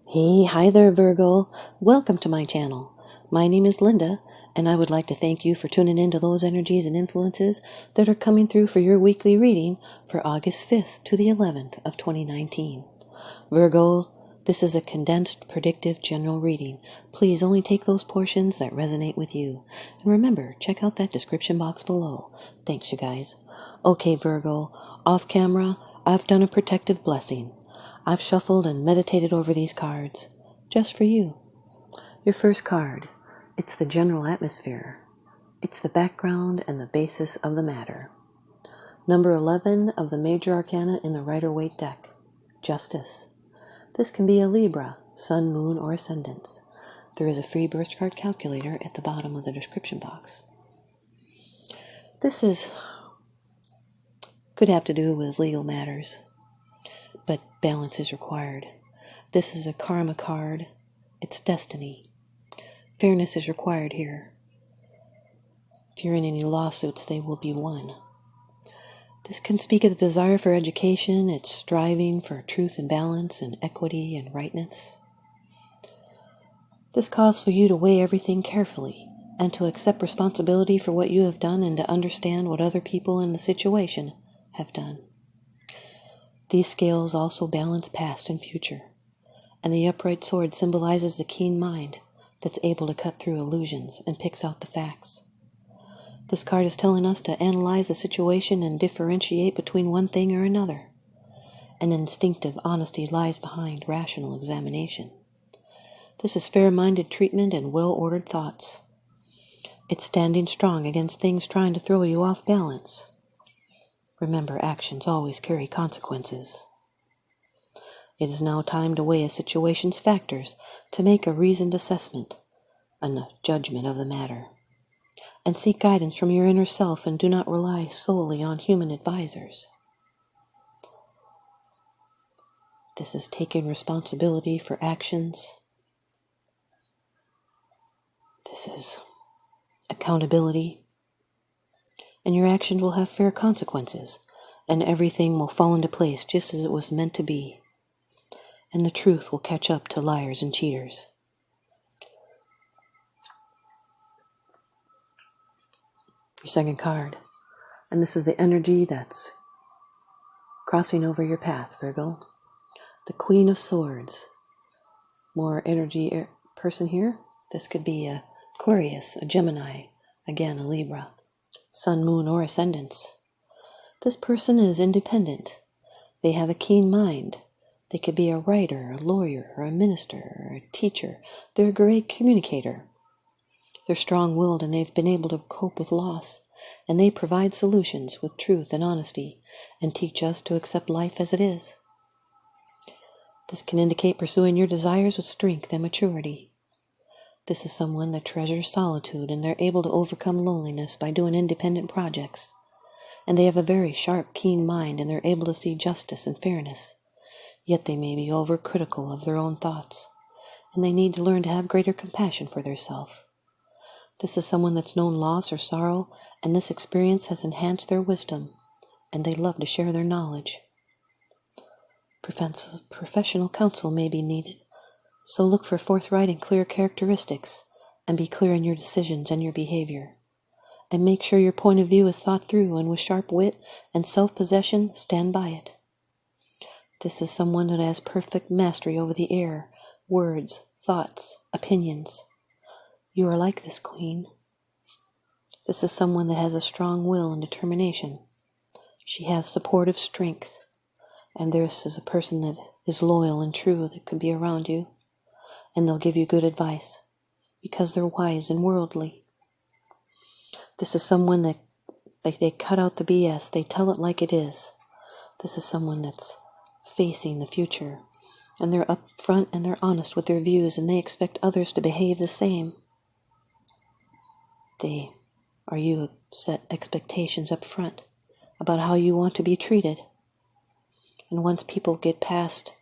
Hi there, Virgo. Welcome to my channel. My name is Lynda, and I would like to thank you for tuning in to those energies and influences that are coming through for your weekly reading for August 5th to the 11th of 2019. Virgo, this is a condensed predictive general reading. Please only take those portions that resonate with you. And remember, check out that description box below. Thanks, you guys. Okay, Virgo, off camera, I've done a protective blessing. I've shuffled and meditated over these cards, just for you. Your first card, it's the general atmosphere. It's the background and the basis of the matter. Number 11 of the major arcana in the Rider-Waite deck, Justice. This can be a Libra, Sun, Moon, or Ascendants. There is a free birth chart calculator at the bottom of the description box. Could have to do with legal matters, but balance is required. This is a karma card. It's destiny. Fairness is required here. If you're in any lawsuits, they will be won. This can speak of the desire for education. It's striving for truth and balance and equity and rightness. This calls for you to weigh everything carefully and to accept responsibility for what you have done and to understand what other people in the situation have done. These scales also balance past and future, and the upright sword symbolizes the keen mind that's able to cut through illusions and picks out the facts. This card is telling us to analyze the situation and differentiate between one thing or another. An instinctive honesty lies behind rational examination. This is fair-minded treatment and well-ordered thoughts. It's standing strong against things trying to throw you off balance. Remember, actions always carry consequences. It is now time to weigh a situation's factors to make a reasoned assessment and a judgment of the matter. And seek guidance from your inner self and do not rely solely on human advisors. This is taking responsibility for actions. This is accountability. And your actions will have fair consequences, and everything will fall into place just as it was meant to be. And the truth will catch up to liars and cheaters. Your second card, and this is the energy that's crossing over your path, Virgo. The Queen of Swords. More energy person here. This could be a Aquarius, a Gemini, again a Libra. Sun, Moon, or Ascendants. This person is independent. They have a keen mind. They could be a writer, a lawyer, or a minister, or a teacher. They're a great communicator. They're strong-willed and they've been able to cope with loss. And they provide solutions with truth and honesty and teach us to accept life as it is. This can indicate pursuing your desires with strength and maturity. This is someone that treasures solitude and they're able to overcome loneliness by doing independent projects. And they have a very sharp, keen mind and they're able to see justice and fairness. Yet they may be overcritical of their own thoughts. And they need to learn to have greater compassion for themselves. This is someone that's known loss or sorrow, and this experience has enhanced their wisdom, and they love to share their knowledge. Professional counsel may be needed. So look for forthright and clear characteristics, and be clear in your decisions and your behavior. And make sure your point of view is thought through, and with sharp wit and self-possession, stand by it. This is someone that has perfect mastery over the air, words, thoughts, opinions. You are like this, Queen. This is someone that has a strong will and determination. She has supportive strength, and this is a person that is loyal and true that could be around you. And they'll give you good advice because they're wise and worldly. This is someone that they cut out the BS. They tell it like it is. This is someone that's facing the future. And they're upfront and they're honest with their views and they expect others to behave the same. You set expectations up front about how you want to be treated. And once people get past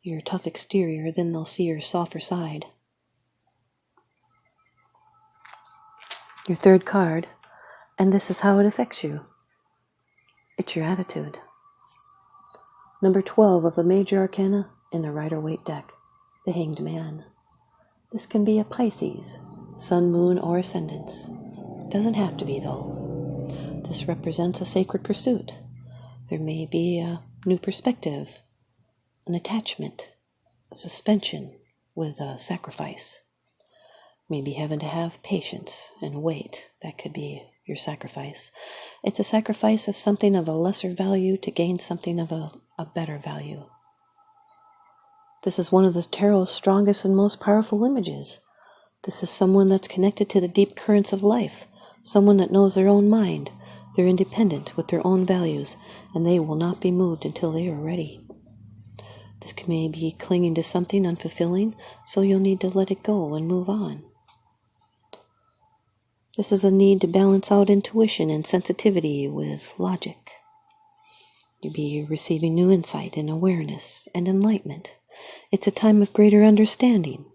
your tough exterior, then they'll see your softer side. Your third card, and this is how it affects you. It's your attitude. Number 12 of the major arcana in the Rider-Waite deck, the Hanged Man. This can be a Pisces, sun, moon, or ascendants. Doesn't have to be, though. This represents a sacred pursuit. There may be a new perspective, an attachment, a suspension with a sacrifice. Maybe having to have patience and wait. That could be your sacrifice. It's a sacrifice of something of a lesser value to gain something of a better value. This is one of the tarot's strongest and most powerful images. This is someone that's connected to the deep currents of life, someone that knows their own mind. They're independent with their own values, and they will not be moved until they are ready. This may be clinging to something unfulfilling, so you'll need to let it go and move on. This is a need to balance out intuition and sensitivity with logic. You'll be receiving new insight and awareness and enlightenment. It's a time of greater understanding.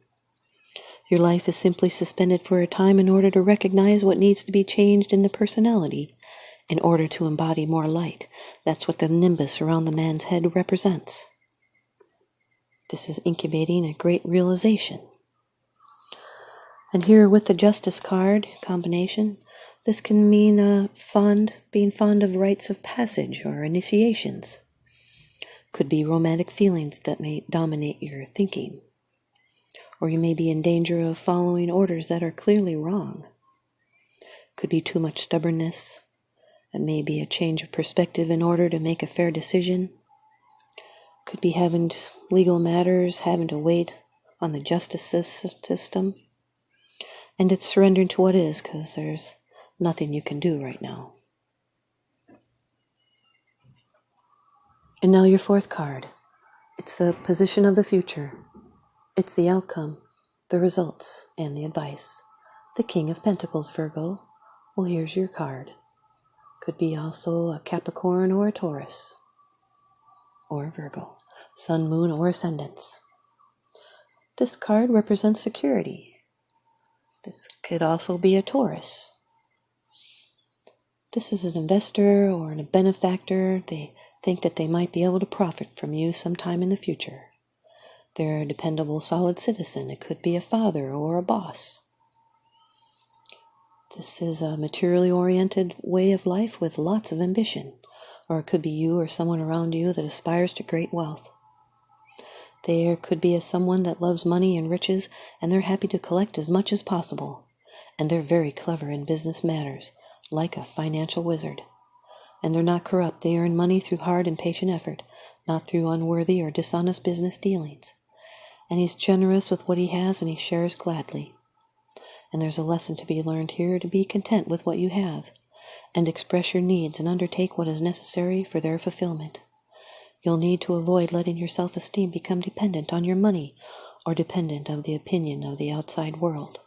Your life is simply suspended for a time in order to recognize what needs to be changed in the personality, in order to embody more light. That's what the nimbus around the man's head represents. This is incubating a great realization. And here with the Justice card combination, this can mean being fond of rites of passage or initiations. Could be romantic feelings that may dominate your thinking. Or you may be in danger of following orders that are clearly wrong. Could be too much stubbornness. It may be a change of perspective in order to make a fair decision. Could be having legal matters, having to wait on the justice system. And it's surrendering to what is, because there's nothing you can do right now. And now your fourth card. It's the position of the future. It's the outcome, the results, and the advice. The King of Pentacles, Virgo. Well, here's your card. Could be also a Capricorn or a Taurus. Or Virgo. Sun, moon, or ascendants. This card represents security. This could also be a Taurus. This is an investor or a benefactor. They think that they might be able to profit from you sometime in the future. They're a dependable, solid citizen. It could be a father or a boss. This is a materially oriented way of life with lots of ambition. Or it could be you or someone around you that aspires to great wealth. There could be someone that loves money and riches, and they're happy to collect as much as possible. And they're very clever in business matters, like a financial wizard. And they're not corrupt. They earn money through hard and patient effort, not through unworthy or dishonest business dealings. And he's generous with what he has, and he shares gladly. And there's a lesson to be learned here, to be content with what you have, and express your needs and undertake what is necessary for their fulfillment. You'll need to avoid letting your self-esteem become dependent on your money or dependent of the opinion of the outside world.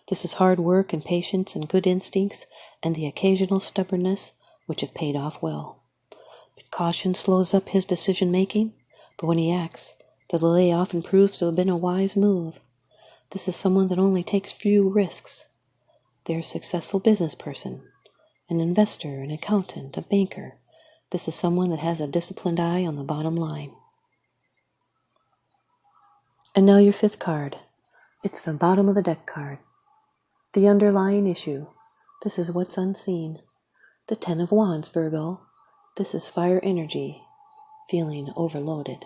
This is hard work and patience and good instincts and the occasional stubbornness which have paid off well. But caution slows up his decision-making, but when he acts, the delay often proves to have been a wise move. This is someone that only takes few risks. They're a successful business person, an investor, an accountant, a banker. This is someone that has a disciplined eye on the bottom line. And now your fifth card. It's the bottom of the deck card. The underlying issue. This is what's unseen. The Ten of Wands, Virgo. This is fire energy, feeling overloaded.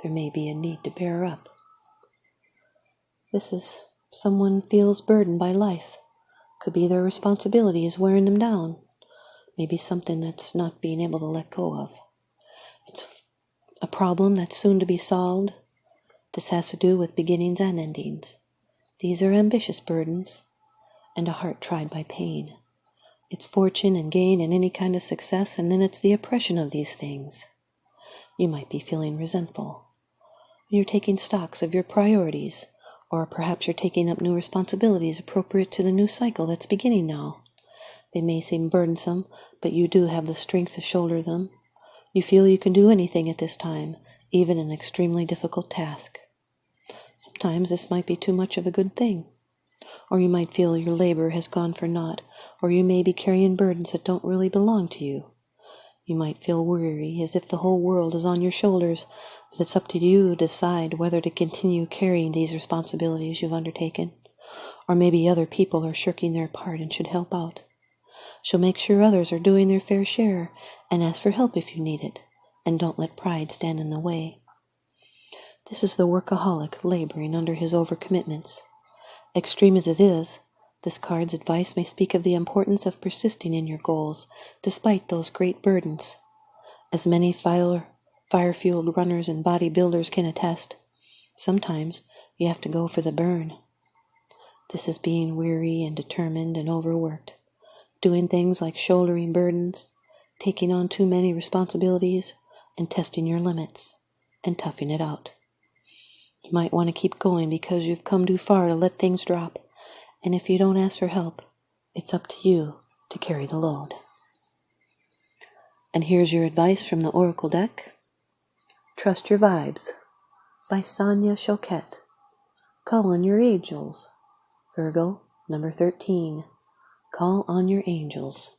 There may be a need to bear up. This is someone feels burdened by life. Could be their responsibility is wearing them down. Maybe something that's not being able to let go of. It's a problem that's soon to be solved. This has to do with beginnings and endings. These are ambitious burdens and a heart tried by pain. It's fortune and gain and any kind of success, and then it's the oppression of these things. You might be feeling resentful. You're taking stocks of your priorities, or perhaps you're taking up new responsibilities appropriate to the new cycle that's beginning now. They may seem burdensome, but you do have the strength to shoulder them. You feel you can do anything at this time, even an extremely difficult task. Sometimes this might be too much of a good thing. Or you might feel your labor has gone for naught, or you may be carrying burdens that don't really belong to you. You might feel weary, as if the whole world is on your shoulders, It's up to you to decide whether to continue carrying these responsibilities you've undertaken, or maybe other people are shirking their part and should help out. She'll make sure others are doing their fair share and ask for help if you need it, and don't let pride stand in the way. This is the workaholic laboring under his overcommitments. Extreme as it is, this card's advice may speak of the importance of persisting in your goals despite those great burdens. As many fire-fueled runners and bodybuilders can attest, sometimes you have to go for the burn. This is being weary and determined and overworked, doing things like shouldering burdens, taking on too many responsibilities, and testing your limits, and toughing it out. You might want to keep going because you've come too far to let things drop, and if you don't ask for help, it's up to you to carry the load. And here's your advice from the Oracle deck. Trust Your Vibes by Sonia Choquette. Call on your angels. Virgo, number 13. Call on your angels.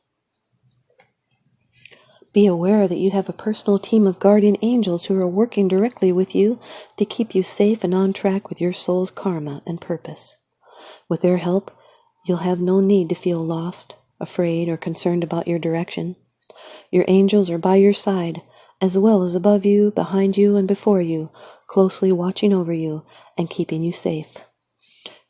Be aware that you have a personal team of guardian angels who are working directly with you to keep you safe and on track with your soul's karma and purpose. With their help, you'll have no need to feel lost, afraid, or concerned about your direction. Your angels are by your side, as well as above you, behind you, and before you, closely watching over you and keeping you safe.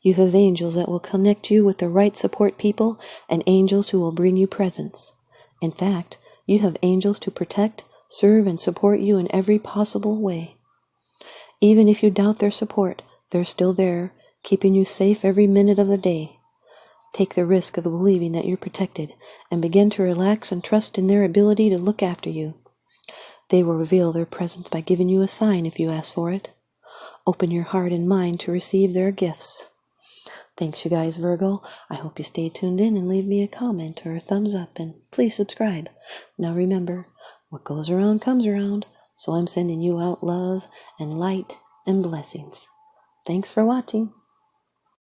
You have angels that will connect you with the right support people and angels who will bring you presents. In fact, you have angels to protect, serve, and support you in every possible way. Even if you doubt their support, they're still there, keeping you safe every minute of the day. Take the risk of believing that you're protected and begin to relax and trust in their ability to look after you. They will reveal their presence by giving you a sign if you ask for it. Open your heart and mind to receive their gifts. Thanks, you guys, Virgo. I hope you stay tuned in and leave me a comment or a thumbs up, and please subscribe. Now remember, what goes around comes around, so I'm sending you out love and light and blessings. Thanks for watching.